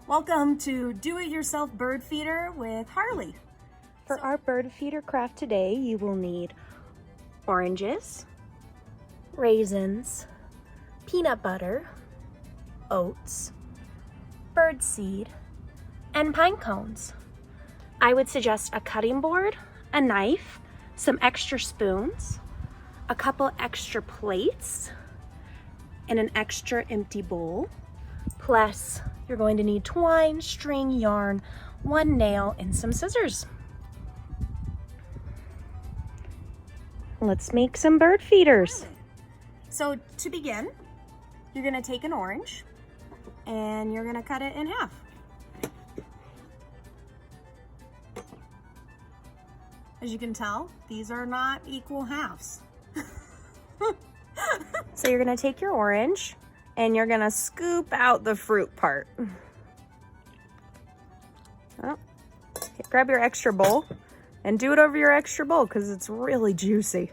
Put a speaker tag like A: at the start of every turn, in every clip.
A: Welcome to Do-It-Yourself Bird Feeder with Harley.
B: For our bird feeder craft today, you will need oranges, raisins, peanut butter, oats, bird seed, and pine cones. I would suggest a cutting board, a knife, some extra spoons, a couple extra plates, and an extra empty bowl. Plus, you're going to need twine, string, yarn, one nail, and some scissors. Let's make some bird feeders.
A: So to begin, you're gonna take an orange and you're gonna cut it in half. As you can tell, these are not equal halves.
B: So you're gonna take your orange and you're gonna scoop out the fruit part. Oh, grab your extra bowl and do it over your extra bowl because it's really juicy.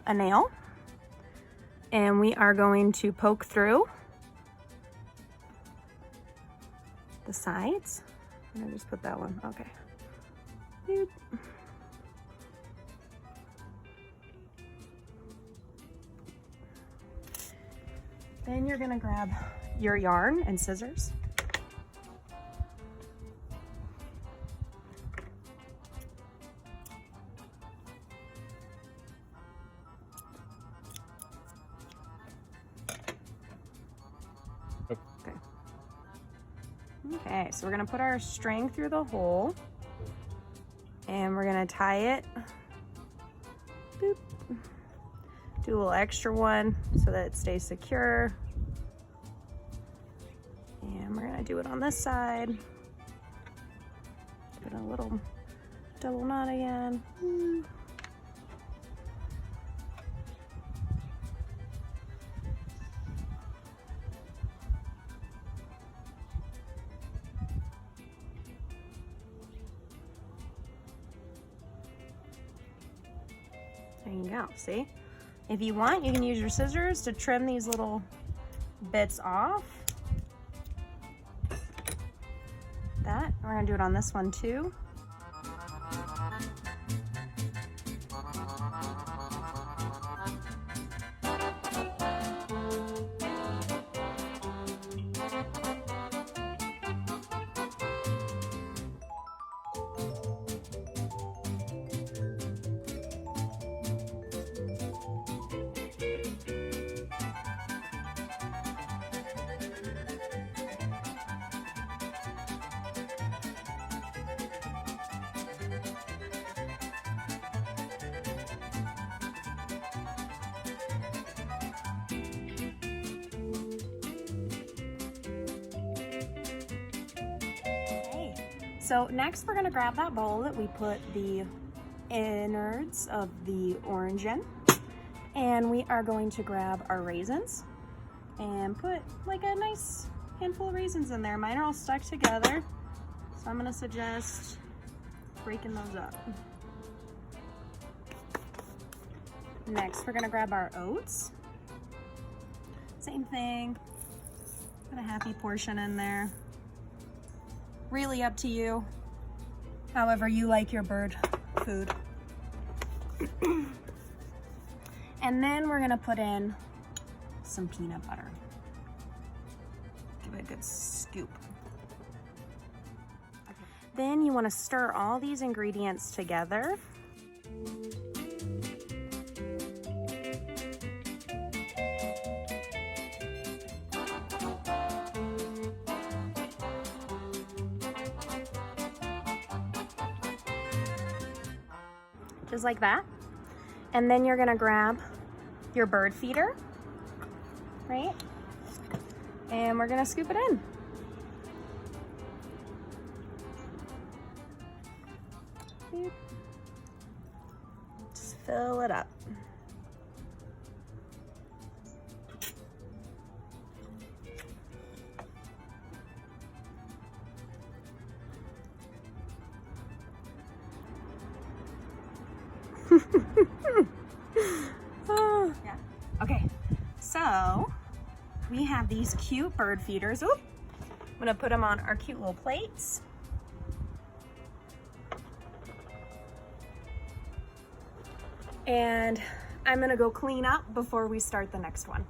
B: A nail, and we are going to poke through the sides. I'm gonna just put that one, okay. Boop. Then you're gonna grab your yarn and scissors. Okay, so we're gonna put our string through the hole and we're gonna tie it. Boop. Do a little extra one so that it stays secure. And we're gonna do it on this side. Put a little double knot again. There you go, see? If you want, you can use your scissors to trim these little bits off. That, we're gonna do it on this one too. So next we're gonna grab that bowl that we put the innards of the orange in, and we are going to grab our raisins and put like a nice handful of raisins in there. Mine are all stuck together, so I'm gonna suggest breaking those up. Next we're gonna grab our oats. Same thing, put a happy portion in there. Really up to you, however you like your bird food. And then we're gonna put in some peanut butter. Give it a good scoop. Okay. Then you wanna stir all these ingredients together.
A: just like that. And then you're gonna grab your bird feeder, right? And we're gonna scoop it in. Boop. Just fill it up. Oh. Yeah. Okay, so we have these cute bird feeders. Oop. I'm gonna put them on our cute little plates. And I'm gonna go clean up before we start the next one.